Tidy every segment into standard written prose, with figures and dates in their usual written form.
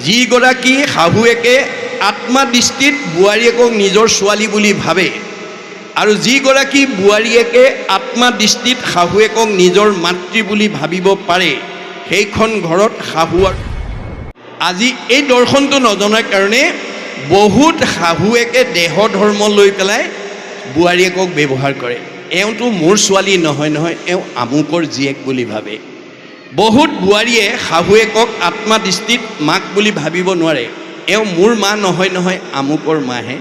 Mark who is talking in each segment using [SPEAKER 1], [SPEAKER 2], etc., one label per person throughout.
[SPEAKER 1] যিগৰাকী শাহুৱেকে আত্মদৃষ্টিত বোৱাৰীয়েকক নিজৰ ছোৱালী বুলি ভাবে আৰু যিগৰাকী বোৱাৰীয়েকে আত্মদৃষ্টিত শাহুৱেকক নিজৰ মাতৃ বুলি ভাবিব পাৰে, সেইখন ঘৰত শাহু আজি এই দৰ্শনটো নজনাৰ কাৰণে বহুত শাহুৱেকে দেহ ধৰ্ম লৈ পেলাই বোৱাৰীয়েকক ব্যৱহাৰ কৰে। এওঁতো মোৰ ছোৱালী নহয় নহয়, এওঁ আমুকৰ জীয়েক বুলি ভাবে। বহুত বোৱাৰীয়ে শাহুৱেকক আত্মদৃষ্টিত মাক বুলি ভাবিব নোৱাৰে, এওঁ মোৰ মা নহয় নহয়, আমুকৰ মাহে।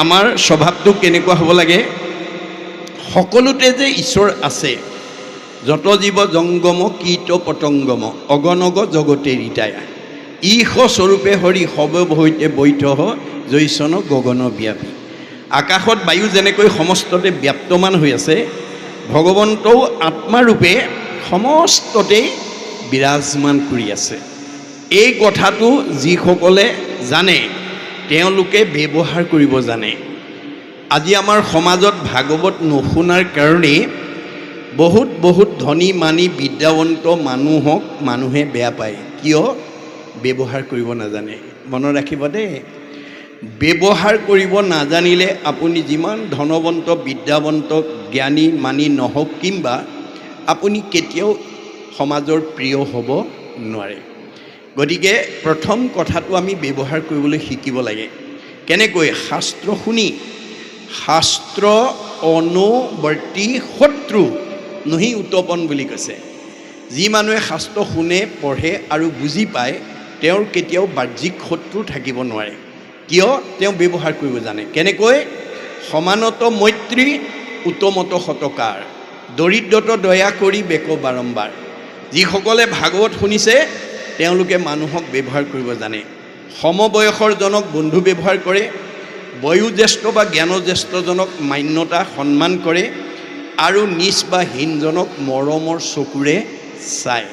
[SPEAKER 1] আমাৰ স্বভাৱটো কেনেকুৱা হ'ব লাগে? সকলোতে যে ঈশ্বৰ আছে, যত জীৱ জংগম কীট পতংগম অগণগ জগতে ৰিতায়া ঈশ স্বৰূপে হৰি সৰ্বভৈতে বৈঠ জৈচন গগন ব্যাপী। আকাশত বায়ু যেনেকৈ সমস্ততে ব্যাপ্তমান হৈ আছে, ভগৱন্তও আত্মাৰূপে সমস্ততেই বিৰাজমান কৰি আছে। এই কথাটো যিসকলে জানে তেওঁলোকে ব্যৱহাৰ কৰিব জানে। আজি আমাৰ সমাজত ভাগৱত নুশুনাৰ কাৰণে বহুত ধনী মানি বিদ্যাৱন্ত মানুহক মানুহে বেয়া পায়। কিয়? ব্যৱহাৰ কৰিব নাজানে। মনত ৰাখিব দেই, ব্যৱহাৰ কৰিব নাজানিলে আপুনি যিমান ধনৱন্ত বিদ্যাৱন্ত জ্ঞানী মানি নহওক কিংবা আপুনি কেতিয়াও সমাজৰ প্ৰিয় হ'ব নোৱাৰে। গতিকে প্ৰথম কথাটো আমি ব্যৱহাৰ কৰিবলৈ শিকিব লাগে। কেনেকৈ? শাস্ত্ৰ শুনি। শাস্ত্ৰ অনুবৰ্তী শত্ৰু নহি উত্তপন বুলি কৈছে। যি মানুহে শাস্ত্ৰ শুনে, পঢ়ে আৰু বুজি পায়, তেওঁৰ কেতিয়াও বাহ্যিক শত্ৰু থাকিব নোৱাৰে। কিয়? তেওঁ ব্যৱহাৰ কৰিব জানে। কেনেকৈ? সমানত মৈত্ৰী উত্তমত শতকাৰ দৰিদ্ৰত দয়া কৰি বেক বাৰম্বাৰ। যিসকলে ভাগৱত শুনিছে তেওঁলোকে মানুহক ব্যৱহাৰ কৰিব জানে। সমবয়সৰ জনক বন্ধু ব্যৱহাৰ কৰে, বয়োজ্যেষ্ঠ বা জ্ঞানজ্যেষ্ঠজনক মান্যতা সন্মান কৰে আৰু নিজ বা হীনজনক মৰমৰ চকুৰে চায়।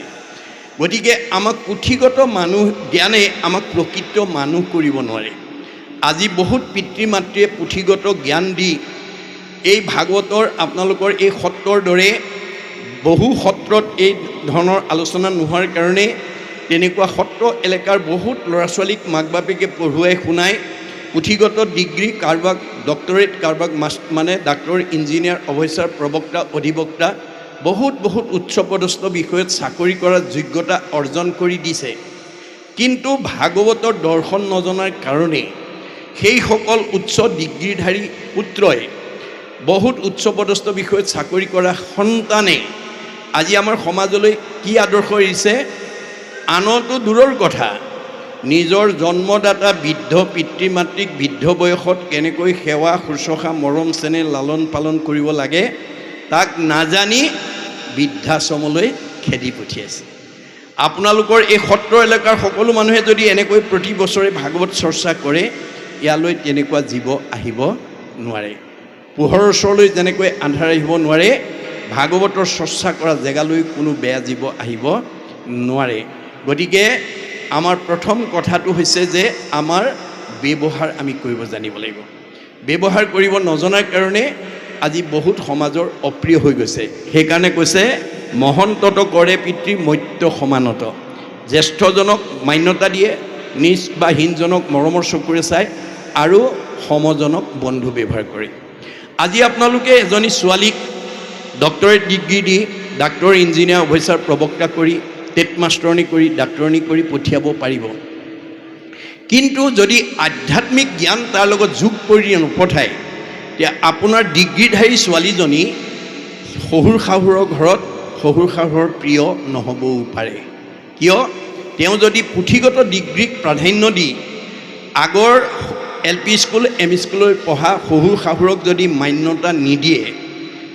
[SPEAKER 1] গতিকে আমাক পুথিগত মানুহ জ্ঞানে আমাক প্ৰকৃত মানুহ কৰিব নোৱাৰে। আজি বহুত পিতৃ মাতৃয়ে পুথিগত জ্ঞান দি এই ভাগৱতৰ আপোনালোকৰ এই সত্ৰৰ দৰে বহু সত্ৰত এই ধৰণৰ আলোচনা নোহোৱাৰ কাৰণে তেনেকুৱা সত্ৰ এলেকাৰ বহুত ল'ৰা ছোৱালীক মাক বাপেকে পঢ়ুৱাই শুনাই পুথিগত ডিগ্ৰী, কাৰোবাক ডক্টৰেট, কাৰোবাক মানে ডাক্তৰ, ইঞ্জিনিয়াৰ, অফিচাৰ, প্ৰবক্তা, অধিবক্তা, বহুত উচ্চপদস্থ বিষয়ত চাকৰি কৰাৰ যোগ্যতা অৰ্জন কৰি দিছে। কিন্তু ভাগৱতৰ দৰ্শন নজনাৰ কাৰণে সেইসকল উচ্চ ডিগ্ৰীধাৰী পুত্ৰই, বহুত উচ্চপদস্থ বিষয়ত চাকৰি কৰা সন্তানে আজি আমাৰ সমাজলৈ কি আদৰ্শ এৰিছে? আনতো দূৰৰ কথা, নিজৰ জন্মদাতা বৃদ্ধ পিতৃ মাতৃক বৃদ্ধ বয়সত কেনেকৈ সেৱা শুশ্ৰূষা মৰম চেনেহ লালন পালন কৰিব লাগে তাক নাজানি বৃদ্ধাশ্ৰমলৈ খেদি পঠিয়াইছে। আপোনালোকৰ এই সত্ৰ এলেকাৰ সকলো মানুহে যদি এনেকৈ প্ৰতি বছৰে ভাগৱত চৰ্চা কৰে, ইয়ালৈ তেনেকুৱা জীৱ আহিব নোৱাৰে। পোহৰৰ ওচৰলৈ যেনেকৈ আন্ধাৰ আহিব নোৱাৰে, ভাগৱতৰ চৰ্চা কৰা জেগালৈ কোনো বেয়া জীৱ আহিব নোৱাৰে। গতিকে আমাৰ প্ৰথম কথাটো হৈছে যে আমাৰ ব্যৱহাৰ আমি কৰিব জানিব লাগিব। ব্যৱহাৰ কৰিব নজনাৰ কাৰণে আজি বহুত সমাজৰ অপ্ৰিয় হৈ গৈছে। সেইকাৰণে কৈছে মহন্তত কৰে পিতৃ মৰ্ত্য সমানত। জ্যেষ্ঠজনক মান্যতা দিয়ে, নিজ বা হীনজনক মৰমৰ চকুৰে চায় আৰু সমজনক বন্ধু ব্যৱহাৰ কৰে। আজি আপোনালোকে এজনী ছোৱালীক ডক্টৰেট ডিগ্ৰী দি ডাক্তৰ, ইঞ্জিনিয়াৰ, অফিচাৰ, প্ৰবক্তা কৰি, টেট মাষ্টৰণী কৰি, ডাক্তৰণী কৰি পঠিয়াব পাৰিব। কিন্তু যদি আধ্যাত্মিক জ্ঞান তাৰ লগত যোগ কৰি নপঠায়, তেতিয়া আপোনাৰ ডিগ্ৰীধাৰী ছোৱালীজনী শহুৰ শাহুৰৰ ঘৰত শহুৰ শাহুৰৰ প্ৰিয় নহ'বও পাৰে। কিয়? তেওঁ যদি পুথিগত ডিগ্ৰীক প্ৰাধান্য দি আগৰ LP স্কুল ME স্কুললৈ পঢ়া শহুৰ শাহুৰক যদি মান্যতা নিদিয়ে,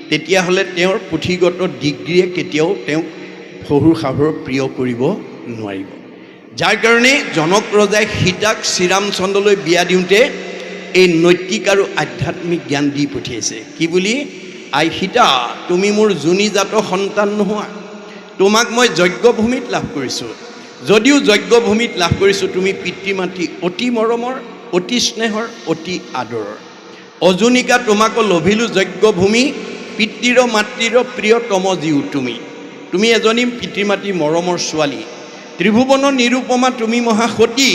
[SPEAKER 1] তেতিয়াহ'লে তেওঁৰ পুথিগত ডিগ্ৰীয়ে কেতিয়াও তেওঁক শহুৰ শাহুৰক প্ৰিয় কৰিব নোৱাৰিব। যাৰ কাৰণে জনক ৰজাই সীতাক শ্ৰীৰামচন্দ্ৰলৈ বিয়া দিওঁতে এই নৈতিক আৰু আধ্যাত্মিক জ্ঞান দি পঠিয়াইছে। কি বুলি? আই সীতা, তুমি মোৰ যোনিজাত সন্তান নোহোৱা, তোমাক মই যজ্ঞভূমিত লাভ কৰিছোঁ। যদিও যজ্ঞভূমিত লাভ কৰিছোঁ, তুমি পিতৃ মাতৃ অতি মৰমৰ, অতি স্নেহৰ, অতি আদৰৰ। অজুনিকা তোমাকো লভিলোঁ যজ্ঞভূমি, পিতৃৰ মাতৃৰ প্ৰিয়তম জীও তুমি। তুমি এজনী পিতৃ মাতৃ মৰমৰ ছোৱালী, ত্ৰিভুৱন নিৰুপমা তুমি মহাসতী,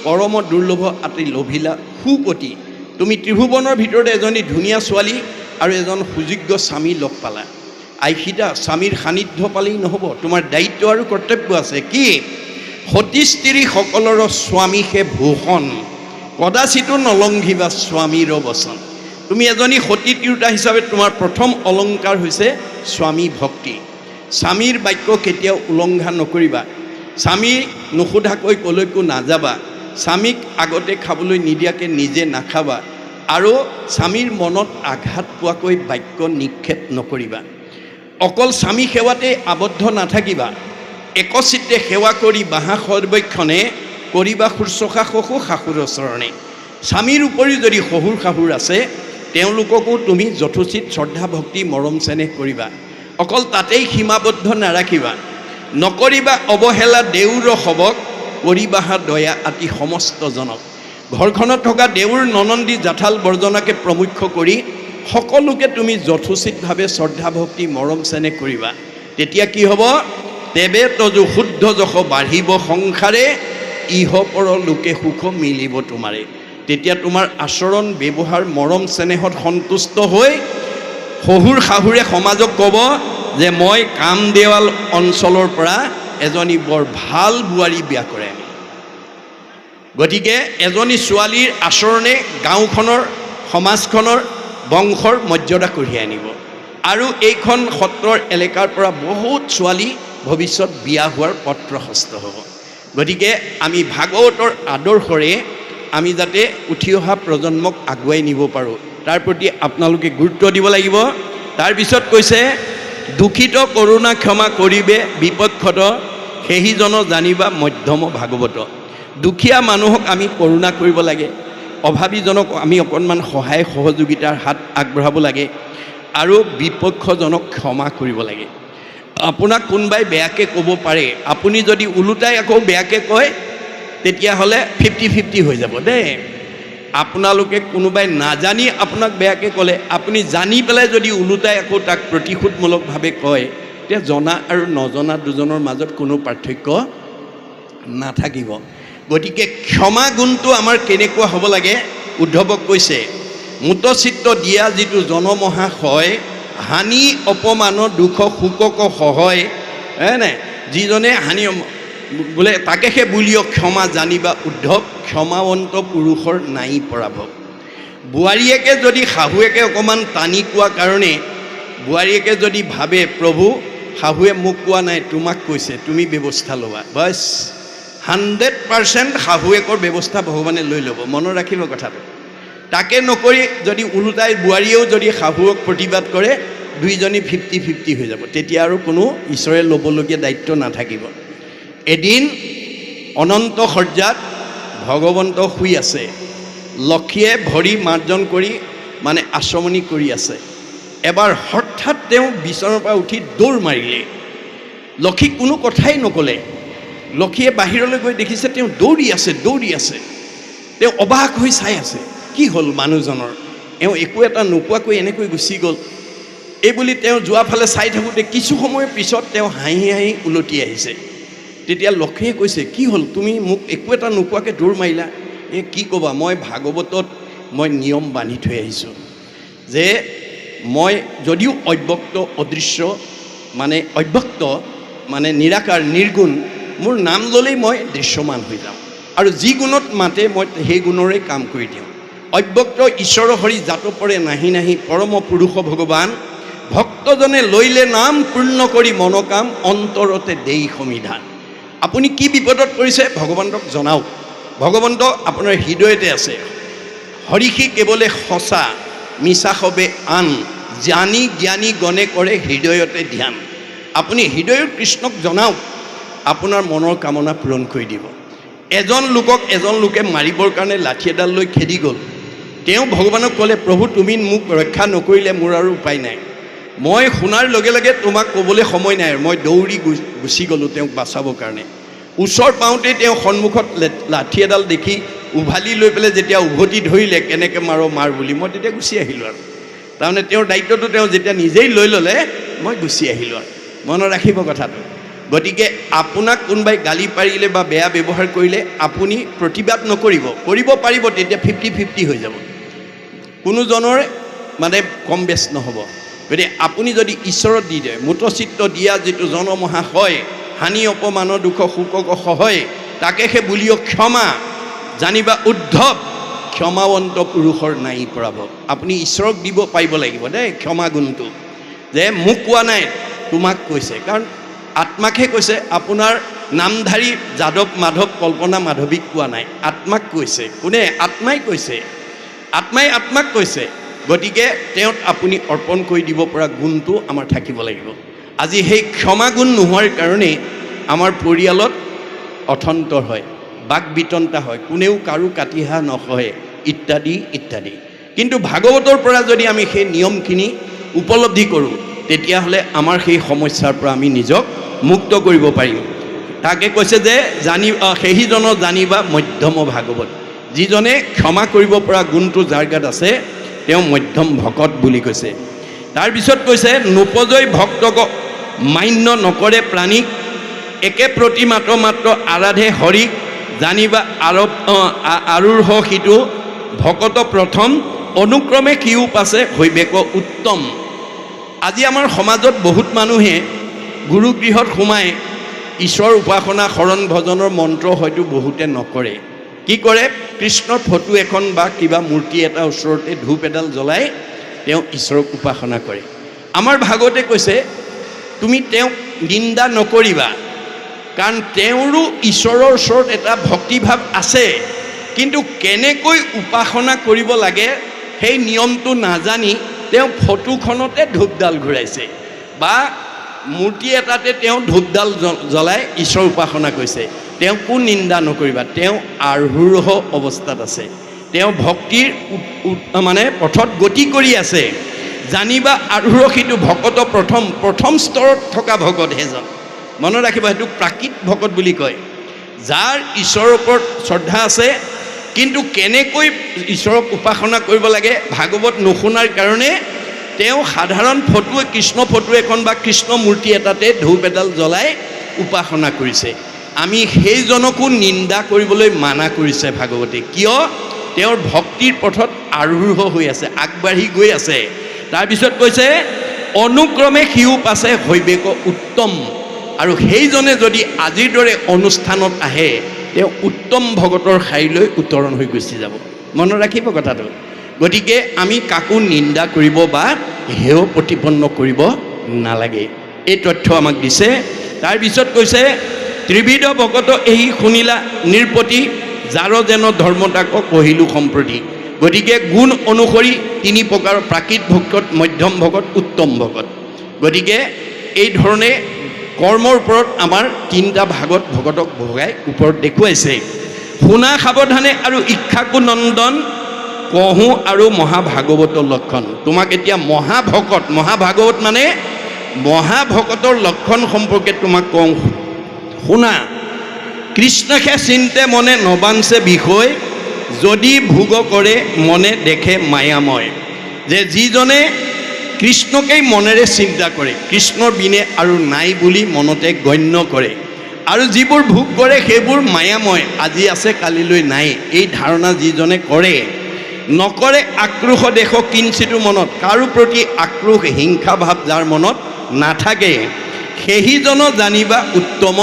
[SPEAKER 1] পৰম দুৰ্লভ আতি লভিলা সুপতি। তুমি ত্ৰিভুৱনৰ ভিতৰতে এজনী ধুনীয়া ছোৱালী আৰু এজন সুযোগ্য স্বামী লগ পালা। আইসিতা স্বামীৰ সান্নিধ্য পালেই নহ'ব, তোমাৰ দায়িত্ব আৰু কৰ্তব্য আছে। কি? সতী স্ত্ৰী সকলৰ স্বামী সে ভূষণ, কদাচিতো নলংঘিবা স্বামীৰ বচন। তুমি এজনী সতী তিৰোতা হিচাপে তোমাৰ প্ৰথম অলংকাৰ হৈছে স্বামী ভক্তি। স্বামীৰ বাক্য কেতিয়াও উলংঘা নকৰিবা। স্বামী নুসোধাকৈ ক'লৈকো নাযাবা। স্বামীক আগতে খাবলৈ নিদিয়াকৈ নিজে নাখাবা। আৰু স্বামীৰ মনত আঘাত পোৱাকৈ বাক্য নিক্ষেপ নকৰিবা। অকল স্বামী সেৱাতে আবদ্ধ নাথাকিবা। একচিত্তে সেৱা কৰি বাহা সৰ্বক্ষণে কৰিবা শুশ্ৰূষা শহুৰ শাহুৰৰ চৰণে। স্বামীৰ উপৰিও যদি শহুৰ শাহুৰ আছে, তেওঁলোককো তুমি যথোচিত শ্ৰদ্ধা ভক্তি মৰম চেনেহ কৰিবা। অকল তাতেই সীমাবদ্ধ নাৰাখিবা। নকৰিবা অৱহেলা দেউৰ সবক, কৰিবাহা দয়া আতি সমস্তজনক। ঘৰখনত থকা দেউৰ ননন্দী জাঠাল বৰ্জনাকে প্ৰমুখ্য কৰি সকলোকে তুমি যথোচিতভাৱে শ্ৰদ্ধা ভক্তি মৰম চেনেহ কৰিবা। তেতিয়া কি হ'ব? তেবে তজু শুদ্ধ যশ বাঢ়িব সংসাৰে, ইহ পৰ লোকে সুখ মিলিব তোমাৰে। তেতিয়া তোমাৰ আচৰণ ব্যৱহাৰ মৰম চেনেহত সন্তুষ্ট হৈ শহুৰ শাহুৰে সমাজক ক'ব যে মই কামদেৱাল অঞ্চলৰ পৰা এজনী বৰ ভাল বোৱাৰী বিয়া কৰে। গতিকে এজনী ছোৱালীৰ আচৰণে গাঁওখনৰ সমাজখনৰ বংশৰ মৰ্যাদা কঢ়িয়াই আনিব। আৰু এইখন সত্ৰৰ এলেকাৰ পৰা বহুত ছোৱালী ভৱিষ্যত বিয়া হোৱাৰ পথ প্ৰশস্ত হ'ব। গতিকে আমি ভাগৱতৰ আদৰ্শৰে আমি যাতে উঠি অহা প্ৰজন্মক আগুৱাই নিব পাৰোঁ, তাৰ প্ৰতি আপোনালোকে গুৰুত্ব দিব লাগিব। তাৰপিছত কৈছে, দুখিত কৰোণা ক্ষমা কৰিবে বিপক্ষত, সেইজন জানিবা মধ্যম ভাগৱত। দুখীয়া মানুহক আমি কৰোণা কৰিব লাগে, অভাৱীজনক আমি অকণমান সহায় সহযোগিতাৰ হাত আগবঢ়াব লাগে, আৰু বিপক্ষজনক ক্ষমা কৰিব লাগে। আপোনাক কোনোবাই বেয়াকৈ ক'ব পাৰে, আপুনি যদি ওলোটাই আকৌ বেয়াকৈ কয় তেতিয়াহ'লে 50-50 হৈ যাব দেই। আপোনালোকে কোনোবাই নাজানি আপোনাক বেয়াকৈ ক'লে, আপুনি জানি পেলাই যদি ওলোটাই আকৌ তাক প্ৰতিশোধমূলকভাৱে কয়, তেতিয়া জনা আৰু নজনা দুজনৰ মাজত কোনো পাৰ্থক্য নাথাকিব। গতিকে ক্ষমা গুণটো আমাৰ কেনেকুৱা হ'ব লাগে? উদ্ধৱক কৈছে, মূতচিত্ত দিয়া যিটো জনমহাশয়, হানি অপমান দুখ শোকক সহয়। নাই যিজনে হানি বোলে তাকে সেই বুলিও ক্ষমা জানিবা উদ্ধৱ, ক্ষমাৱন্ত পুৰুষৰ নাই পৰাভৱ। বোৱাৰীয়েকে যদি শাহুৱেকে অকণমান টানি কোৱা কাৰণে বোৱাৰীয়েকে যদি ভাবে প্ৰভু শাহুৱে মোক কোৱা নাই তোমাক কৈছে, তুমি ব্যৱস্থা ল'বা, বাছ 100% শাহুৱেকৰ ব্যৱস্থা ভগৱানে লৈ ল'ব। মনত ৰাখিব কথাটো। তাকে নকৰি যদি ওলোটাই বোৱাৰীয়েও যদি শাহুৱক প্ৰতিবাদ কৰে, দুইজনী 50-50 হৈ যাব। তেতিয়া আৰু কোনো ঈশ্বৰে ল'বলগীয়া দায়িত্ব নাথাকিব। এদিন অনন্ত শয্যাত ভগৱন্ত শুই আছে। লক্ষীয়ে ভৰি মাৰ্জন কৰি মানে আচমনি কৰি আছে। এবাৰ হঠাৎ তেওঁ বিচনাৰ পৰা উঠি দৌৰ মাৰিলে। লক্ষীক কোনো কথাই নক'লে। লক্ষীয়ে বাহিৰলৈ গৈ দেখিছে তেওঁ দৌৰি আছে। তেওঁ অবাক হৈ চাই আছে, কি হ'ল মানুহজনৰ? এওঁ একো এটা নোকোৱাকৈ এনেকৈ গুচি গ'ল। এইবুলি তেওঁ যোৱা ফালে চাই থাকোঁতে কিছু সময়ৰ পিছত তেওঁ হাঁহি হাঁহি উলটি আহিছে। তেতিয়া লক্ষীয়ে কৈছে, কি হ'ল? তুমি মোক একো এটা নোকোৱাকৈ দৌৰ মাৰিলা। কি ক'বা, মই ভাগৱতত মই নিয়ম বান্ধি থৈ আহিছোঁ যে মই যদিও অব্যক্ত অদৃশ্য মানে অব্যক্ত মানে নিৰাকাৰ নিৰ্গুণ, মোৰ নাম ল'লেই মই দৃশ্যমান হৈ যাওঁ, আৰু যি গুণত মাতে মই সেই গুণৰে কাম কৰি দিওঁ। অব্যক্ত ঈশ্বৰ হৰি জাত পৰে নাহি নাহি, পৰম পুৰুষ ভগৱান, ভক্তজনে লৈলে নাম পূৰ্ণ কৰি মনোকাম, অন্তৰতে দেই সমিধান। আপুনি কি বিপদত পৰিছে ভগৱন্তক জনাওক। ভগৱন্ত আপোনাৰ হৃদয়তে আছে। হৰিষি কেৱলে সঁচা, মিছা সবে আন, জানি জ্ঞানী গণে কৰে হৃদয়তে ধ্যান। আপুনি হৃদয়ৰ কৃষ্ণক জনাওক, আপোনাৰ মনৰ কামনা পূৰণ কৰি দিব। এজন লোকে মাৰিবৰ কাৰণে লাঠি এডাল লৈ খেদি গ'ল। তেওঁ ভগৱানক ক'লে, প্ৰভু তুমি মোক ৰক্ষা নকৰিলে মোৰ আৰু উপায় নাই। মই শুনাৰ লগে লগে তোমাক ক'বলৈ সময় নাই, মই দৌৰি গুচি গ'লোঁ তেওঁক বাচাবৰ কাৰণে। ওচৰ পাওঁতেই তেওঁ সন্মুখত লাঠি এডাল দেখি উভালি লৈ পেলাই যেতিয়া উভতি ধৰিলে, কেনেকৈ মাৰ বুলি, মই তেতিয়া গুচি আহিলোঁ। আৰু তাৰমানে তেওঁৰ দায়িত্বটো তেওঁ যেতিয়া নিজেই লৈ ল'লে, মই গুচি আহিলোঁ। আৰু মনত ৰাখিব কথাটো। গতিকে আপোনাক কোনোবাই গালি পাৰিলে বা বেয়া ব্যৱহাৰ কৰিলে আপুনি প্ৰতিবাদ নকৰিব, কৰিব পাৰিব, তেতিয়া 50-50 হৈ যাব, কোনোজনৰ মানে কম বেছ নহ'ব। গতিকে আপুনি যদি ঈশ্বৰত দি দিয়ে, মূতচিত্ত দিয়া যিটো জনমহা হয়, হানি অপমানৰ দুখ শোকক সহয়, তাকে সেই বুলিও ক্ষমা জানিবা উদ্ধৱ, ক্ষমাৱন্ত পুৰুষৰ নাই পৰাব। আপুনি ঈশ্বৰক দিব পাৰিব লাগিব দেই ক্ষমা গুণটো, যে মোক কোৱা নাই তোমাক কৈছে, কাৰণ আত্মাকহে কৈছে, আপোনাৰ নামধাৰী যাদৱ মাধৱ কল্পনা মাধৱীক কোৱা নাই, আত্মাক কৈছে। কোনে? আত্মাই কৈছে, আত্মাই আত্মাক কৈছে। গতিকে তেওঁত আপুনি অৰ্পণ কৰি দিব পৰা গুণটো আমাৰ থাকিব লাগিব। আজি সেই ক্ষমা গুণ নোহোৱাৰ কাৰণেই আমাৰ পৰিয়ালত অথন্তৰ হয়, বাক বিতন্তা হয়, কোনেও কাৰো কাটিহা নসহে, ইত্যাদি ইত্যাদি। কিন্তু ভাগৱতৰ পৰা যদি আমি সেই নিয়মখিনি উপলব্ধি কৰোঁ, তেতিয়াহ'লে আমাৰ সেই সমস্যাৰ পৰা আমি নিজক মুক্ত কৰিব পাৰিম। তাকে কৈছে যে সেইজন জানিবা মধ্যম ভাগৱত, যিজনে ক্ষমা কৰিব পৰা গুণটো যাৰ গাত আছে তেওঁ মধ্যম ভকত বুলি কৈছে। তাৰপিছত কৈছে নোপজয় ভক্তক মান্য নকৰে প্ৰাণীক, একে প্ৰতি মাত্ৰ আৰাধে হৰিক, জানিবা আৰুহ সিটো ভকত প্ৰথম, অনুক্ৰমে সিও পাছে হৈবেক উত্তম। আজি আমাৰ সমাজত বহুত মানুহে গুৰুগৃহত সোমাই ঈশ্বৰ উপাসনা শৰণ ভজনৰ মন্ত্ৰ হয়তো বহুতে নকৰে। কি কৰে? কৃষ্ণৰ ফটো এখন বা কিবা মূৰ্তি এটা ওচৰতে ধূপ এডাল জ্বলাই তেওঁ ঈশ্বৰক উপাসনা কৰে। আমাৰ ভাগৱতে কৈছে তুমি তেওঁক নিন্দা নকৰিবা, কাৰণ তেওঁৰো ঈশ্বৰৰ ওচৰত এটা ভক্তিভাৱ আছে, কিন্তু কেনেকৈ উপাসনা কৰিব লাগে সেই নিয়মটো নাজানি তেওঁ ফটোখনতে ধূপডাল ঘূৰাইছে বা মূৰ্তি এটাতে তেওঁ ধূপডাল জ্বলাই ঈশ্বৰ উপাসনা কৰিছে। তেওঁকো নিন্দা নকৰিবা, তেওঁ আৰুহ অৱস্থাত আছে, তেওঁ ভক্তিৰ মানে পথত গতি কৰি আছে। জানিবা আৰুহ সিটো ভকত প্ৰথম স্তৰত থকা ভকত সেইজন। মনত ৰাখিব, সেইটো প্ৰাকৃত ভকত বুলি কয়, যাৰ ঈশ্বৰৰ ওপৰত শ্ৰদ্ধা আছে, কিন্তু কেনেকৈ ঈশ্বৰক উপাসনা কৰিব লাগে ভাগৱত নুশুনাৰ কাৰণে তেওঁ সাধাৰণ ফটো, কৃষ্ণ ফটো এখন বা কৃষ্ণ মূৰ্তি এটাতে ধূপ এডাল জ্বলাই উপাসনা কৰিছে। আমি সেইজনকো নিন্দা কৰিবলৈ মানা কৰিছে ভাগৱতে, কিয়? তেওঁৰ ভক্তিৰ পথত আৰুহ হৈ আছে, আগবাঢ়ি গৈ আছে। তাৰপিছত কৈছে অনুক্ৰমে সিও পাছে হৈবেক উত্তম, আৰু সেইজনে যদি আজিৰ দৰে অনুষ্ঠানত আহে তেওঁ উত্তম ভগতৰ শাৰীলৈ উত্তৰণ হৈ গুচি যাব। মনত ৰাখিব কথাটো। গতিকে আমি কাকো নিন্দা কৰিব বা হেয় প্ৰতিপন্ন কৰিব নালাগে, এই তথ্য আমাক দিছে। তাৰপিছত কৈছে ত্ৰিবিধ ভকত এই শুনিলা নিৰপতি, যাৰ যেন ধৰ্মতাক কহিলোঁ সম্প্ৰতি। গতিকে গুণ অনুসৰি তিনি প্ৰকাৰৰ প্ৰাকৃত ভকত, মধ্যম ভকত, উত্তম ভকত। গতিকে এই ধৰণে কৰ্মৰ ওপৰত আমাৰ তিনিটা ভাগত ভকতক ভগাই ওপৰত দেখুৱাইছে। শুনা সাৱধানে আৰু ইক্ষাকু নন্দন, কহোঁ আৰু মহাভাগৱতৰ লক্ষণ। তোমাক এতিয়া মহাভাগৱত মানে মহাভকতৰ লক্ষণ সম্পৰ্কে তোমাক কওঁ, শুনা। কৃষ্ণকে চিন্তে মনে নবাঞ্চে বিষয়, যদি ভোগ কৰে মনে দেখে মায়াময়। যে যিজনে কৃষ্ণকেই মনেৰে চিন্তা কৰে, কৃষ্ণৰ বিনে আৰু নাই বুলি মনতে গণ্য কৰে, আৰু যিবোৰ ভোগ কৰে সেইবোৰ মায়াময়, আজি আছে কালিলৈ নাই, এই ধাৰণা যিজনে কৰে, নকৰে আক্ৰোশ দেশ কিঞ্চিতো মনত, কাৰো প্ৰতি আক্ৰোশ হিংসা ভাৱ যাৰ মনত নাথাকে, সেইজন জানিবা উত্তম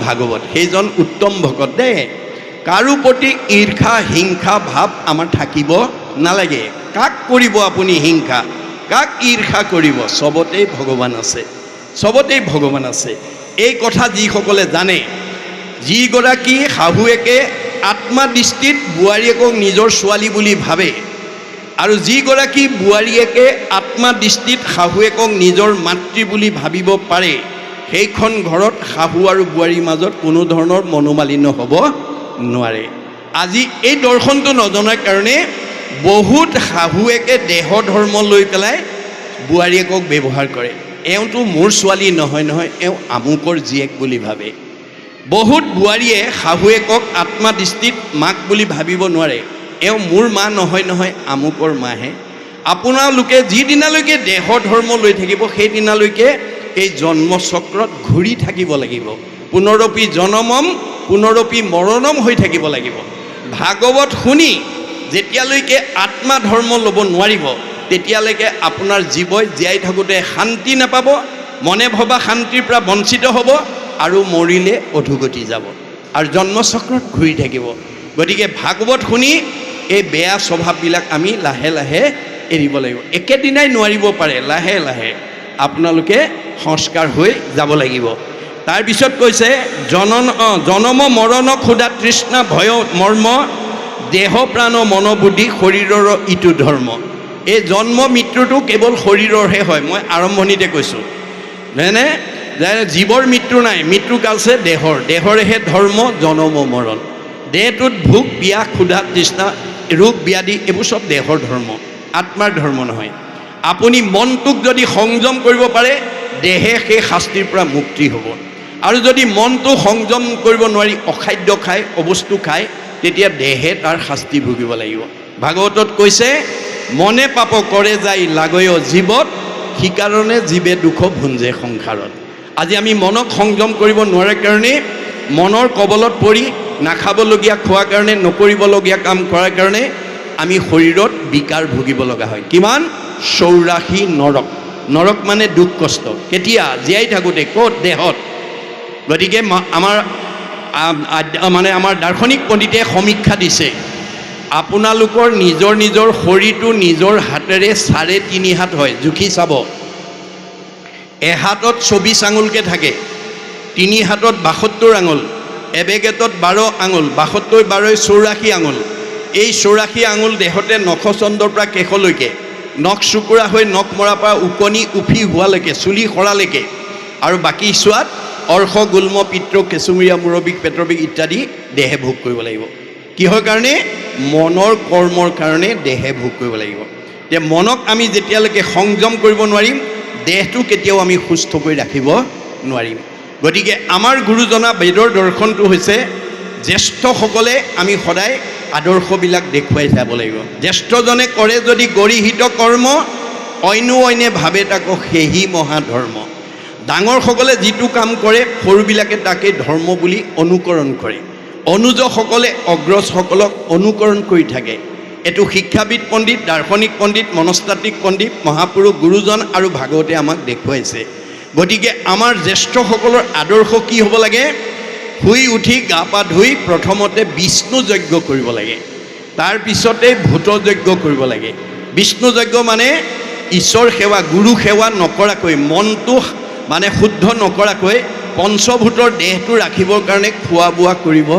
[SPEAKER 1] ভাগৱত। সেইজন উত্তম ভকত দেই। কাৰো প্ৰতি ঈৰ্ষা হিংসা ভাৱ আমাৰ থাকিব নালাগে। কাক কৰিব আপুনি হিংসা, কাক ঈৰ্ষা কৰিব? চবতেই ভগৱান আছে, চবতেই ভগৱান আছে। এই কথা যিসকলে জানে, যিগৰাকী শাহুৱেকে আত্মাদৃষ্টিত বোৱাৰীয়েকক নিজৰ ছোৱালী বুলি ভাবে, আৰু যিগৰাকী বোৱাৰীয়েকে আত্মাদৃষ্টিত শাহুৱেকক নিজৰ মাতৃ বুলি ভাবিব পাৰে, সেইখন ঘৰত শাহু আৰু বোৱাৰীৰ মাজত কোনো ধৰণৰ মনোমালিন্য হ'ব নোৱাৰে। আজি এই দৰ্শনটো নজনাৰ কাৰণে বহুত শাহুৱেকে দেহ ধৰ্ম লৈ পেলাই বোৱাৰীয়েকক ব্যৱহাৰ কৰে। এওঁতো মোৰ ছোৱালী নহয়, এওঁ আমুকৰ জীয়েক বুলি ভাবে। বহুত বোৱাৰীয়ে শাহুৱেকক আত্মাদৃষ্টিত মাক বুলি ভাবিব নোৱাৰে, এওঁ মোৰ মা নহয়, আমুকৰ মাহে। আপোনালোকে যিদিনালৈকে দেহ ধৰ্ম লৈ থাকিব, সেইদিনালৈকে এই জন্মচক্ৰত ঘূৰি থাকিব লাগিব। পুনৰপি জনমম পুনৰপি মৰণম হৈ থাকিব লাগিব। ভাগৱত শুনি যেতিয়ালৈকে আত্মা ধৰ্ম ল'ব নোৱাৰিব তেতিয়ালৈকে আপোনাৰ জীৱই জীয়াই থাকোঁতে শান্তি নাপাব, মনে ভবা শান্তিৰ পৰা বঞ্চিত হ'ব আৰু মৰিলে অধোগতি যাব আৰু জন্মচক্ৰত ঘূৰি থাকিব। গতিকে ভাগৱত শুনি এই বেয়া স্বভাৱবিলাক আমি লাহে লাহে এৰিব লাগিব। একেদিনাই নোৱাৰিব পাৰে, লাহে লাহে আপোনালোকে সংস্কাৰ হৈ যাব লাগিব। তাৰপিছত কৈছে জনম মৰণ ক্ষুধা তৃষ্ণা ভয় মৰ্ম দেহ প্ৰাণ মনোবুদ্ধি শৰীৰৰ ইটো ধৰ্ম। এই জন্ম মৃত্যুটো কেৱল শৰীৰৰহে হয়, মই আৰম্ভণিতে কৈছোঁ যেনে জীৱৰ মৃত্যু নাই, মৃত্যু কালছে দেহৰহে ধৰ্ম জনম মৰণ। দেহটোত ভোক পিয়াহ ক্ষুধা তৃষ্ণা ৰোগ ব্যাধি এইবোৰ চব দেহৰ ধৰ্ম, আত্মাৰ ধৰ্ম নহয়। আপুনি মনটোক যদি সংযম কৰিব পাৰে দেহে সেই শাস্তিৰ পৰা মুক্তি হ'ব। আৰু যদি মনটো সংযম কৰিব নোৱাৰি অখাদ্য খায় অবস্তু খায় তেতিয়া দেহে তাৰ শাস্তি ভুগিব লাগিব। ভাগৱতত কৈছে মনে পাপ কৰে যায় লাগয় জীৱত সিকাৰণে জীৱে দুখ ভুঞ্জে সংসাৰত। আজি আমি মনক সংযম কৰিব নোৱাৰাৰ কাৰণে মনৰ কবলত পৰি নাখাবলগীয়া খোৱাৰ কাৰণে নকৰিবলগীয়া কাম কৰাৰ কাৰণে আমি শৰীৰত বিকাৰ ভুগিব লগা হয়। কিমান 84 নৰক। নৰক মানে দুখ কষ্ট। কেতিয়া? জীয়াই থাকোঁতে। ক'ত? দেহত। গতিকে আমাৰ দাৰ্শনিক পণ্ডিতে সমীক্ষা দিছে আপোনালোকৰ নিজৰ নিজৰ শৰীৰটো নিজৰ হাতেৰে 3.5 হাত হয়, জুখি চাব। এহাতত 24 আঙুলকৈ থাকে, 3 হাতত 72 আঙুল, এবেগেটত 12 আঙুল, 72 12 84 আঙুল। এই 84 আঙুল দেহতে নখচন্দ্ৰৰ পৰা কেশলৈকে, নখ চুকুৰা হৈ নখ মৰাৰ পৰা ওকণি উফি হোৱালৈকে, চুলি সৰালৈকে, আৰু বাকী চোৱাত অৰ্শ গুল্ম পিত্ৰ কেঁচুমীয়া মূৰবিষ পেটৰ বিষ ইত্যাদি দেহে ভোগ কৰিব লাগিব। কিহৰ কাৰণে? মনৰ কৰ্মৰ কাৰণে দেহে ভোগ কৰিব লাগিব। এতিয়া মনক আমি যেতিয়ালৈকে সংযম কৰিব নোৱাৰিম দেহটো কেতিয়াও আমি সুস্থ কৰি ৰাখিব নোৱাৰিম। গতিকে আমাৰ গুৰুজনা বেদৰ দৰ্শনটো হৈছে জ্যেষ্ঠসকলে আমি সদায় আদৰ্শবিলাক দেখুৱাই যাব লাগিব। জ্যেষ্ঠজনে কৰে যদি গৰিহিত কৰ্ম অইনে ভাবে তাকো সেহি মহাধৰ্ম। ডাঙৰসকলে যিটো কাম কৰে সৰুবিলাকে তাকে ধৰ্ম বুলি অনুকৰণ কৰে। অনুজসকলে অগ্ৰজসকলক অনুকৰণ কৰি থাকে। এইটো শিক্ষাবিদ পণ্ডিত, দাৰ্শনিক পণ্ডিত, মনস্তাত্ত্বিক পণ্ডিত, মহাপুৰুষ গুৰুজন আৰু ভাগৱতে আমাক দেখুৱাইছে। গতিকে আমাৰ জ্যেষ্ঠসকলৰ আদৰ্শ কি হ'ব লাগে? শুই উঠি গা পা ধুই প্ৰথমতে বিষ্ণু যজ্ঞ কৰিব লাগে, তাৰপিছতে ভূত যজ্ঞ কৰিব লাগে। বিষ্ণু যজ্ঞ মানে ঈশ্বৰ সেৱা, গুৰু সেৱা নকৰাকৈ, মনটো মানে শুদ্ধ নকৰাকৈ পঞ্চভূতৰ দেহটো ৰাখিবৰ কাৰণে খোৱা বোৱা কৰিব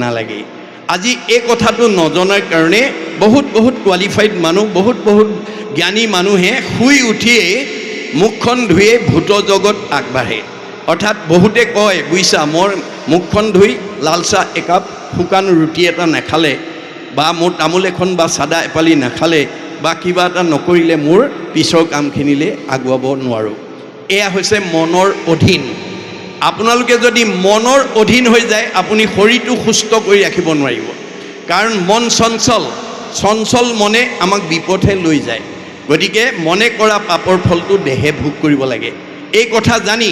[SPEAKER 1] নালাগে। আজি এই কথাটো নজনাৰ কাৰণে বহুত কোৱালিফাইড মানুহ, বহুত জ্ঞানী মানুহে শুই উঠিয়েই মুখখন ধুয়ে ভূত জগত আগবাঢ়ে। অৰ্থাৎ বহুতে কয় বুজিছা, মোৰ মুখখন ধুই লাল চাহ একাপ শুকান ৰুটি এটা নাখালে বা মোৰ তামোল এখন বা চাদা এপালি নাখালে বা কিবা এটা নকৰিলে মোৰ পিছৰ কামখিনিলৈ আগুৱাব নোৱাৰোঁ। এয়া হৈছে মনৰ অধীন। আপোনালোকে যদি মনৰ অধীন হৈ যায় আপুনি শৰীৰটো সুস্থ কৰি ৰাখিব নোৱাৰিব। কাৰণ মন চঞ্চল মনে আমাক বিপথে লৈ যায়। গতিকে মনে কৰা পাপৰ ফলটো দেহে ভোগ কৰিব লাগে। এই কথা জানি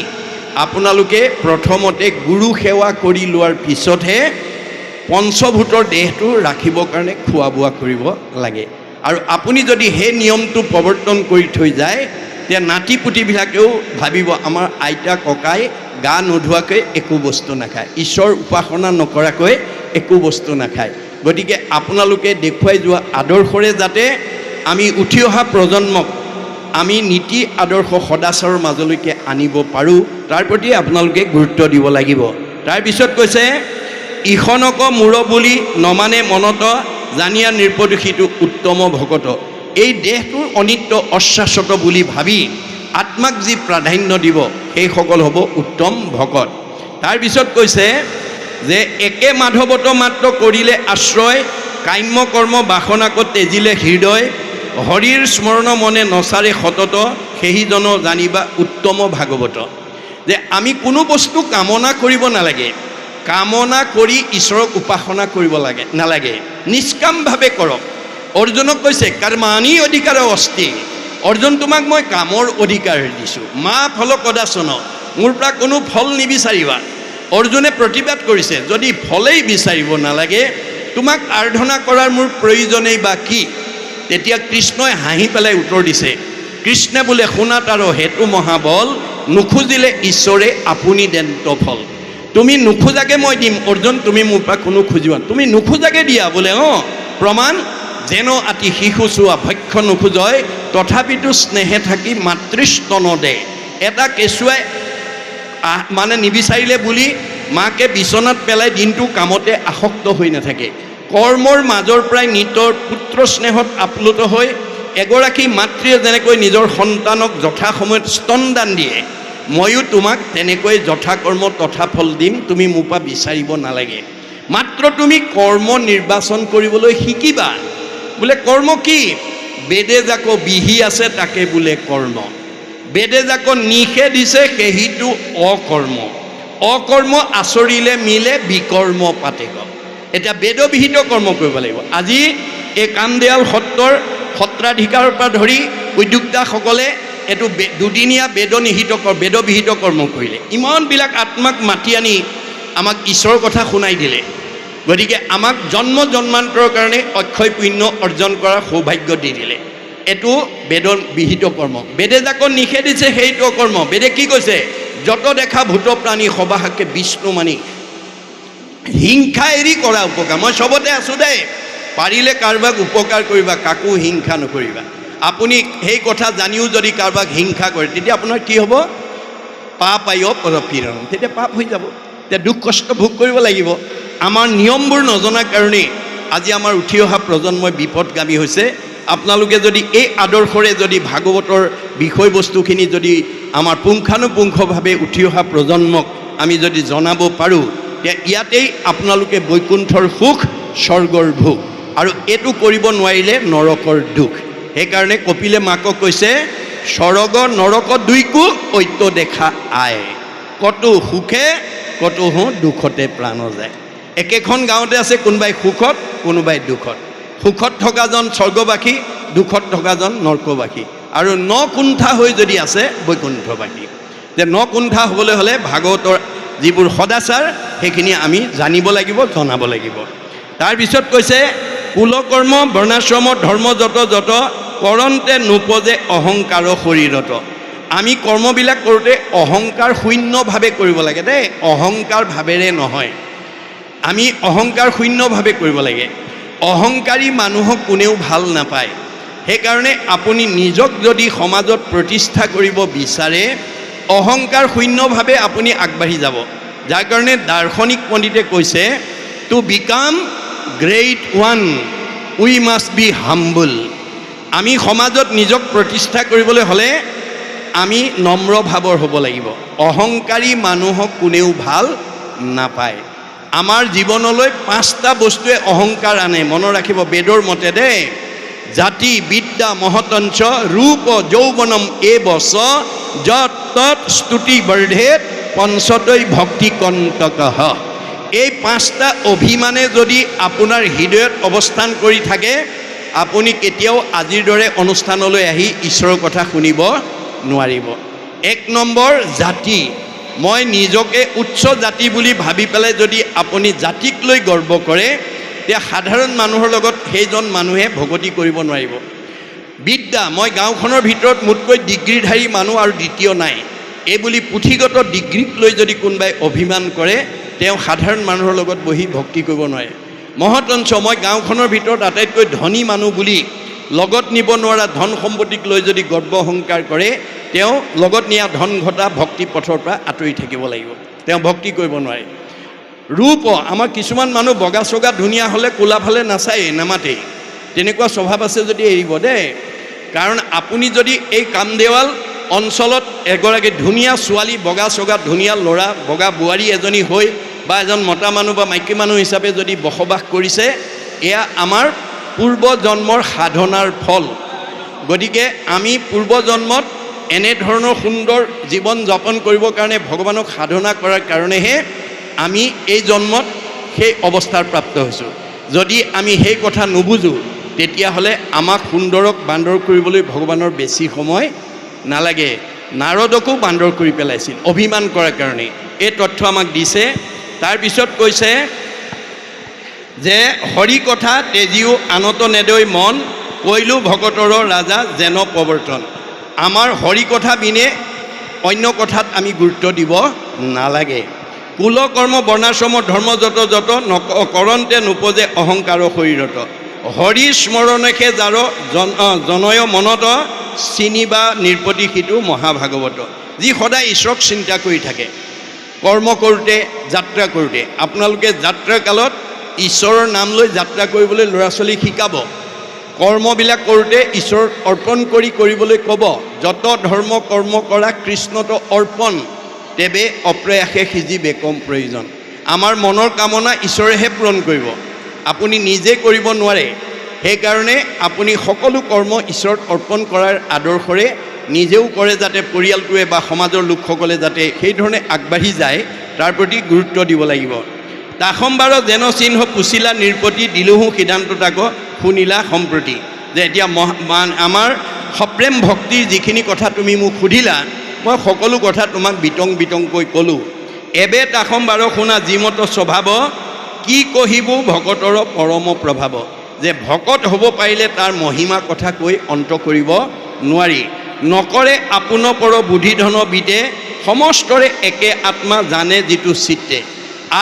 [SPEAKER 1] আপোনালোকে প্ৰথমতে গুৰু সেৱা কৰি লোৱাৰ পিছতহে পঞ্চভূতৰ দেহটো ৰাখিবৰ কাৰণে খোৱা বোৱা কৰিব লাগে। আৰু আপুনি যদি সেই নিয়মটো প্ৰৱৰ্তন কৰি থৈ যায় তেতিয়া নাতি পুতিবিলাকেও ভাবিব আমাৰ আইতা ককাই গা নোধোৱাকৈ একো বস্তু নাখায়, ঈশ্বৰ উপাসনা নকৰাকৈ একো বস্তু নাখায়। গতিকে আপোনালোকে দেখুৱাই যোৱা আদৰ্শৰে যাতে আমি উঠি অহা প্ৰজন্মক আমি নীতি আদৰ্শ সদাচাৰৰ মাজলৈকে আনিব পাৰোঁ তাৰ প্ৰতি আপোনালোকে গুৰুত্ব দিব লাগিব। তাৰপিছত কৈছে ইখনক মূৰ বুলি নমানে মনত জানিয়া নিৰ্পদোষিটো উত্তম ভকত। এই দেহটোৰ অনিত্য অশ্বাশ্বত বুলি ভাবি আত্মাক যি প্ৰাধান্য দিব সেইসকল হ'ব উত্তম ভকত। তাৰপিছত কৈছে যে একে মাধৱত মাত্ৰ কৰিলে আশ্ৰয়, কাম্য কৰ্ম বাসনাকত তেজিলে হৃদয়, হৰিৰ স্মৰণ মনে নচাৰে সতত, সেইজন জানিবা উত্তম ভাগৱত। যে আমি কোনো বস্তু কামনা কৰিব নালাগে, কামনা কৰি ঈশ্বৰক উপাসনা কৰিব নালাগে, নিষ্কামভাৱে কৰক। অৰ্জুনক কৈছে কৰ্মাণি অধিকাৰ অস্তি, অৰ্জুন তোমাক মই কামৰ অধিকাৰ দিছোঁ, মা ফল কদাচন, মোৰ পৰা কোনো ফল নিবিচাৰিবা। অৰ্জুনে প্ৰতিবাদ কৰিছে, যদি ফলেই বিচাৰিব নালাগে তোমাক আৰাধনা কৰাৰ মোৰ প্ৰয়োজনেই বা কি? তেতিয়া কৃষ্ণই হাঁহি পেলাই উত্তৰ দিছে, কৃষ্ণে বোলে শুনাত আৰু হেতু মহাবল, নুখুজিলে ঈশ্বৰে আপুনি দেন্ত ফল। তুমি নুখোজাকে মই দিম অৰ্জুন, তুমি মোৰ পৰা কোনো খুজিবা, তুমি নুখোজাকে দিয়া বোলে। প্ৰমাণ যেন আতি শিশু চোৱা ভক্ষ নোখোজয়, তথাপিতো স্নেহে থাকি মাতৃস্তন দে। এটা কেঁচুৱাই মানে নিবিচাৰিলে বুলি মাকে বিচনাত পেলাই দিনটো কামতে আসক্ত হৈ নাথাকে। কৰ্মৰ মাজৰ পৰাই নিতৰ পুত্ৰ স্নেহত আপ্লুত হৈ এগৰাকী মাতৃয়ে যেনেকৈ নিজৰ সন্তানক যথা সময়ত স্তনদান দিয়ে, ময়ো তোমাক তেনেকৈ যথা কৰ্ম তথা ফল দিম, তুমি মোৰ পৰা বিচাৰিব নালাগে। মাত্ৰ তুমি কৰ্ম নিৰ্বাচন কৰিবলৈ শিকিবা। বোলে কৰ্ম কি? বেদে যাক বিহি আছে তাকে বোলে কৰ্ম, বেদে যাক নিষেধ দিছে সেইটো অকৰ্ম, অকৰ্ম আচৰিলে মিলে বিকৰ্ম পাতেক। এতিয়া বেদবিহিত কৰ্ম কৰিব লাগিব। আজি এই কামদেৱাল সত্ৰৰ সত্ৰাধিকাৰৰ পৰা ধৰি উদ্যোক্তাসকলে এইটো দুদিনীয়া বেদবিহিত কৰ্ম কৰিলে। ইমানবিলাক আত্মাক মাতি আনি আমাক ঈশ্বৰৰ কথা শুনাই দিলে। গতিকে আমাক জন্ম জন্মান্তৰৰ কাৰণে অক্ষয় পুণ্য অৰ্জন কৰাৰ সৌভাগ্য দি দিলে। এইটো বেদবিহিত কৰ্ম। বেদে যাক নিষেধ দিছে সেইটো কৰ্ম। বেদে কি কৈছে? যত দেখা ভূত প্ৰাণী সবাহাকে বিষ্ণু মানি, হিংসা এৰি কৰা উপকাৰ। মই চবতে আছোঁ দেই, পাৰিলে কাৰোবাক উপকাৰ কৰিবা, কাকো হিংসা নকৰিবা। আপুনি সেই কথা জানিও যদি কাৰোবাক হিংসা কৰে তেতিয়া আপোনাৰ কি হ'ব? পাপ আয় পৰপীড়ন, তেতিয়া পাপ হৈ যাব, তেতিয়া দুখ কষ্ট ভোগ কৰিব লাগিব। আমাৰ নিয়মবোৰ নজনাৰ কাৰণেই আজি আমাৰ উঠি অহা প্ৰজন্মই বিপদগামী হৈছে। আপোনালোকে যদি এই আদৰ্শৰে যদি ভাগৱতৰ বিষয়বস্তুখিনি যদি আমাৰ পুংখানুপুংখভাৱে উঠি অহা প্ৰজন্মক আমি যদি জনাব পাৰোঁ, তেতিয়া ইয়াতেই আপোনালোকে বৈকুণ্ঠৰ সুখ, স্বৰ্গৰ ভোগ, আৰু এইটো কৰিব নোৱাৰিলে নৰকৰ দুখ। সেইকাৰণে কপিলে মাকক কৈছে, স্বৰ্গ নৰক দুইকো ঐত্য দেখা আয়, কতো সুখে কতো দুখতে প্ৰাণ যায়। একেখন গাঁৱতে আছে, কোনোবাই সুখত কোনোবাই দুখত। সুখত থকাজন স্বৰ্গবাসী, দুখত থকাজন নৰকবাসী, আৰু ন কুণ্ঠা হৈ যদি আছে বৈকুণ্ঠবাসী। যে ন কুণ্ঠা হ'বলৈ হ'লে ভাগৱতৰ যিবোৰ সদাচাৰ সেইখিনি আমি জানিব লাগিব, জনাব লাগিব। তাৰপিছত কৈছে, কুলকৰ্ম বৰ্ণাশ্ৰম ধৰ্ম যত যত কৰন্তে নোপজে অহংকাৰ শৰীৰত। আমি কৰ্মবিলাক কৰোঁতে অহংকাৰ শূন্যভাৱে কৰিব লাগে দেই, অহংকাৰ ভাৱেৰে নহয়। আমি অহংকাৰ শূন্যভাৱে কৰিব লাগে। অহংকাৰী মানুহক কোনেও ভাল নাপায়। সেইকাৰণে আপুনি নিজক যদি সমাজত প্ৰতিষ্ঠা কৰিব বিচাৰে, অহংকাৰ শূন্যভাৱে আপুনি আগবাঢ়ি যাব। যাৰ কাৰণে দাৰ্শনিক পণ্ডিতে কৈছে, to become great one we must be humble. আমি সমাজত নিজক প্ৰতিষ্ঠা কৰিবলৈ হ'লে আমি নম্ৰ ভাৱৰ হ'ব লাগিব। অহংকাৰী মানুহক কোনেও ভাল নাপায়। আমাৰ জীৱনলৈ 5টা বস্তুৱে অহংকাৰ আনে, মনত ৰাখিব বেদৰ মতে দেই। জাতি বিদ্যা মহতঞ্চ ৰূপ যৌৱনম এবচ যত তৎ স্তুতি বৰ্ধেত পঞ্চতৈ ভক্তি কণ্টকঃ। এই 5টা অভিমানে যদি আপোনাৰ হৃদয়ত অৱস্থান কৰি থাকে, আপুনি কেতিয়াও আজিৰ দৰে অনুষ্ঠানলৈ আহি ঈশ্বৰৰ কথা শুনিব নোৱাৰিব। 1 নম্বৰ জাতি। মই নিজকে উচ্চ জাতি বুলি ভাবি পেলাই যদি আপুনি জাতিক লৈ গৰ্ব কৰে, তেতিয়া সাধাৰণ মানুহৰ লগত সেইজন মানুহে ভগতি কৰিব নোৱাৰিব। বিদ্যা, মই গাঁওখনৰ ভিতৰত মোতকৈ ডিগ্ৰীধাৰী মানুহ আৰু দ্বিতীয় নাই, এই বুলি পুথিগত ডিগ্ৰীক লৈ যদি কোনোবাই অভিমান কৰে, তেওঁ সাধাৰণ মানুহৰ লগত বহি ভক্তি কৰিব নোৱাৰে। মহতঞ্চ, মই গাঁওখনৰ ভিতৰত আটাইতকৈ ধনী মানুহ বুলি লগত নিব নোৱাৰা ধন সম্পত্তিক লৈ যদি গৰ্ব অহংকাৰ কৰে, তেওঁ লগত নিয়া ধন ঘটা ভক্তি পথৰ পৰা আঁতৰি থাকিব লাগিব, তেওঁ ভক্তি কৰিব নোৱাৰে। ৰূপ, আমাৰ কিছুমান মানুহ বগা চগা ধুনীয়া হ'লে কোলা ফালে নাচায়েই, নামাতেই। তেনেকুৱা স্বভাৱ আছে যদি এৰিব দেই। কাৰণ আপুনি যদি এই কামদেৱাল অঞ্চলত এগৰাকী ধুনীয়া ছোৱালী, বগা চগা ধুনীয়া ল'ৰা, বগা বোৱাৰী এজনী হৈ বা এজন মতা মানুহ বা মাইকী মানুহ হিচাপে যদি বসবাস কৰিছে, এয়া আমাৰ পূৰ্বজন্মৰ সাধনাৰ ফল। গতিকে আমি পূৰ্বজন্মত এনেধৰণৰ সুন্দৰ জীৱন যাপন কৰিবৰ কাৰণে ভগৱানক সাধনা কৰাৰ কাৰণেহে আমি এই জন্মত সেই অৱস্থাৰ প্ৰাপ্ত হৈছোঁ। যদি আমি সেই কথা নুবুজোঁ, তেতিয়াহ'লে আমাক সুন্দৰক বান্দৰ কৰিবলৈ ভগৱানৰ বেছি সময় নালাগে। নাৰদকো বান্দৰ কৰি পেলাইছিল অভিমান কৰাৰ কাৰণে। এই তথ্য আমাক দিছে। তাৰপিছত কৈছে যে হৰি কথা তেজিও আনত নেদৈ মন, কৈলো ভকতৰ ৰাজা যেন প্ৰৱৰ্তন। আমাৰ হৰি কথা বিনে অন্য কথাত আমি গুৰুত্ব দিব নালাগে। কুল কৰ্ম বৰ্ণাশ্ৰম ধৰ্ম যত যত কৰন্তে নোপজে অহংকাৰ শৰীৰত, হৰি স্মৰণেষে যাৰ জনয় মনত, চিনিবা নিৰ্পতি সিটো মহাভাগৱত। যি সদায় ঈশ্বৰক চিন্তা কৰি থাকে কৰ্ম কৰোঁতে যাত্ৰা কৰোঁতে। আপোনালোকে যাত্ৰা কালত ঈশ্বৰৰ নাম লৈ যাত্ৰা কৰিবলৈ ল'ৰা ছোৱালীক শিকাব। কৰ্মবিলাক কৰোঁতে ঈশ্বৰক অৰ্পণ কৰিবলৈ ক'ব। যত ধৰ্ম কৰ্ম কৰা কৃষ্ণত অৰ্পণ, তেবে অপ্ৰয়াসে সিজিবে কম প্ৰয়োজন। আমাৰ মনৰ কামনা ঈশ্বৰেহে পূৰণ কৰিব, আপুনি নিজে কৰিব নোৱাৰে। সেইকাৰণে আপুনি সকলো কৰ্ম ঈশ্বৰত অৰ্পণ কৰাৰ আদৰ্শৰে নিজেও কৰে, যাতে পৰিয়ালটোৱে বা সমাজৰ লোকসকলে যাতে সেইধৰণে আগবাঢ়ি যায় তাৰ প্ৰতি গুৰুত্ব দিব লাগিব। তাসম্বাৰ যেন চিহ্ন পুচিলা নিৰ্পতি, দিলোহো সিদ্ধান্ত তাক শুনিলা সম্প্ৰতি। যে এতিয়া আমাৰ সপ্ৰেম ভক্তিৰ যিখিনি কথা তুমি মোক সুধিলা, মই সকলো কথা তোমাক বিতংকৈ ক'লোঁ। এবে তাসম্বাৰ শুনা যিমত স্বভাৱ, কি কহিব ভকতৰ পৰম প্ৰভাৱ। যে ভকত হ'ব পাৰিলে তাৰ মহিমা কথা কৈ অন্ত কৰিব নোৱাৰি। নকৰে আপোন পৰ বুদ্ধিধন বিদে, সমস্তৰে একে আত্মা জানে যিটো চিত্তে।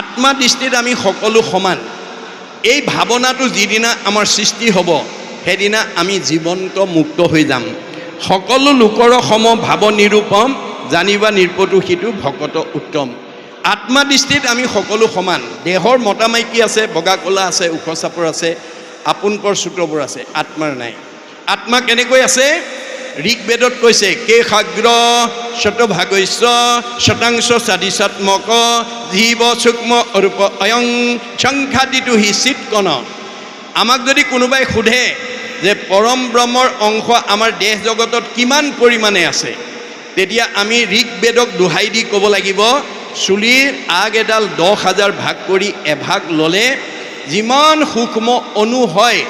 [SPEAKER 1] আত্মা দৃষ্টিত আমি সকলো সমান। এই ভাৱনাটো যিদিনা আমাৰ সৃষ্টি হ'ব, সেইদিনা আমি জীৱন্ত মুক্ত হৈ যাম। সকলো লোকৰ সম ভাৱ নিৰূপম, জানিবা নিৰ্পটো সিটো ভকত উত্তম। আত্মা দৃষ্টিত আমি সকলো সমান। দেহৰ মতা মাইকী আছে, বগা ক'লা আছে, ওখ চাপৰ আছে, আপোন পৰ চুটবোৰ আছে, আত্মাৰ নাই। আত্মা কেনেকৈ আছে? ঋগ্বেদত কৈছে কেশাগ্ৰ শতভাগস্য শতাংশ স্বাদিচাত্মক, জীৱ সূক্ষ্ম অৰূপ অয়ং সংখ্যাদিটো হি চিৎকণ। আমাক যদি কোনোবাই সোধে যে পৰম ব্ৰহ্মৰ অংশ আমাৰ দেহ জগতত কিমান পৰিমাণে আছে, তেতিয়া আমি ঋগ্বেদক দোহাই দি ক'ব লাগিব, চুলিৰ আগ এডাল 10,000 ভাগ কৰি এভাগ ল'লে যিমান সূক্ষ্ম অণু হয়,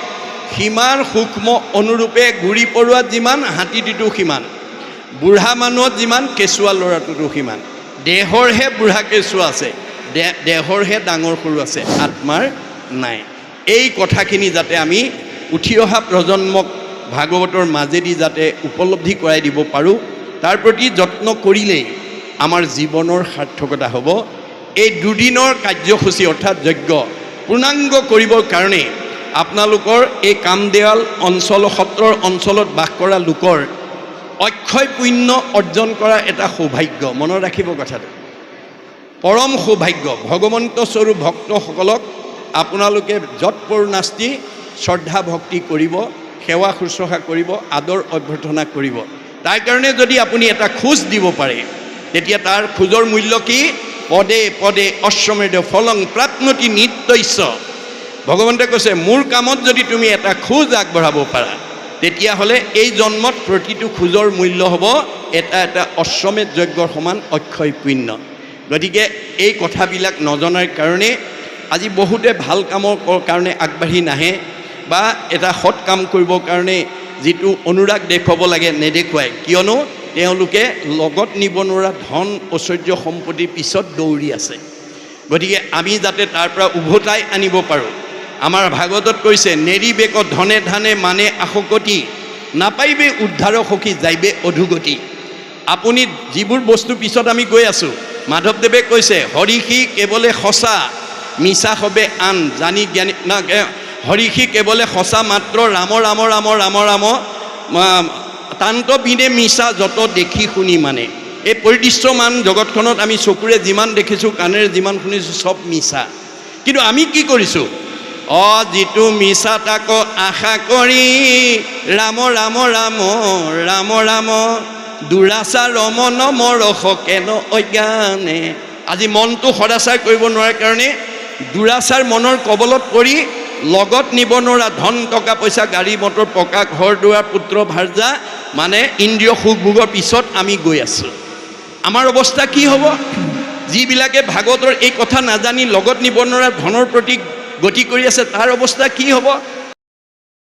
[SPEAKER 1] সিমান সূক্ষ্ম অনুৰূপে গুৰি পৰুৱাত যিমান, হাতীটিটো সিমান, বুঢ়া মানুহত যিমান, কেঁচুৱা ল'ৰাটোতো সিমান। দেহৰহে বুঢ়া কেঁচুৱা আছে, দেহৰহে ডাঙৰ সৰু আছে, আত্মাৰ নাই। এই কথাখিনি যাতে আমি উঠি অহা প্ৰজন্মক ভাগৱতৰ মাজেদি যাতে উপলব্ধি কৰাই দিব পাৰোঁ, তাৰ প্ৰতি যত্ন কৰিলেই আমাৰ জীৱনৰ সাৰ্থকতা হ'ব। এই দুদিনৰ কাৰ্যসূচী অৰ্থাৎ যজ্ঞ পূৰ্ণাংগ কৰিবৰ কাৰণে আপোনালোকৰ এই কামদেৱাল অঞ্চল সত্ৰৰ অঞ্চলত বাস কৰা লোকৰ অক্ষয় পুণ্য অৰ্জন কৰা এটা সৌভাগ্য। মনত ৰাখিব কথাটো, পৰম সৌভাগ্য। ভগৱন্ত স্বৰূপ ভক্তসকলক আপোনালোকে যৎপৰ নাস্তি শ্ৰদ্ধা ভক্তি কৰিব, সেৱা শুশ্ৰূষা কৰিব, আদৰ অভ্যৰ্থনা কৰিব। তাৰ কাৰণে যদি আপুনি এটা খোজ দিব পাৰে, তেতিয়া তাৰ খোজৰ মূল্য কি? পদে পদে অশ্বমেধ ফলং প্ৰাপ্নতি নিত্যস্য। ভগৱন্তে কৈছে মোৰ কামত যদি তুমি এটা খোজ আগবঢ়াব পাৰা, তেতিয়াহ'লে এই জন্মত প্ৰতিটো খোজৰ মূল্য হ'ব এটা এটা অশ্বমেধ যজ্ঞৰ সমান অক্ষয় পুণ্য। গতিকে এই কথাবিলাক নজনাৰ কাৰণে আজি বহুতে ভাল কামৰ কাৰণে আগবাঢ়ি নাহে, বা এটা সৎ কাম কৰিবৰ কাৰণে যিটো অনুৰাগ দেখুৱাব লাগে নেদেখুৱায়। কিয়নো তেওঁলোকে লগত নিব নোৱাৰা ধন ঐশ্বৰ্য সম্পত্তিৰ পিছত দৌৰি আছে। গতিকে আমি যাতে তাৰ পৰা উভতাই আনিব পাৰোঁ। আমাৰ ভাগৱতত কৈছে নেৰিবেক ধনে ধানে মানে আশকতি, নাপাইবে উদ্ধাৰ সখী যাইবে অধুগতি। আপুনি যিবোৰ বস্তু পিছত আমি গৈ আছোঁ, মাধৱদেৱে কৈছে হৰিষি কেৱলে সঁচা, মিছা হবে আন, জানি জ্ঞানী না। হৰিষি কেৱলে সঁচা মাত্ৰ, ৰাম ৰাম ৰাম ৰাম ৰাম তান্ত বিনে মিছা যত দেখি শুনি মানে। এই পৰিদৃশ্যমান জগতখনত আমি চকুৰে যিমান দেখিছোঁ, কাণেৰে যিমান শুনিছোঁ, চব মিছা। কিন্তু আমি কি কৰিছোঁ? যিটো মিছা তাক আশা কৰি ৰাম ৰাম ৰাম ৰাম ৰাম, দুৰাচাৰ ৰমন মৰস কেন অজ্ঞানে। আজি মনটো সদাচাৰ কৰিব নোৱাৰাৰ কাৰণে দুৰাচাৰ মনৰ কবলত পৰি লগত নিব নোৱাৰা ধন টকা পইচা গাড়ী মটৰ পকা ঘৰ দুৱাৰ পুত্ৰ ভাৰ্যা মানে ইন্দ্ৰিয় সুখ ভোগৰ পিছত আমি গৈ আছোঁ। আমাৰ অৱস্থা কি হ'ব? যিবিলাকে ভাগৱতৰ এই কথা নাজানি লগত নিব নোৱাৰা ধনৰ প্ৰতি গতি কৰি আছে, তাৰ অৱস্থা কি হ'ব?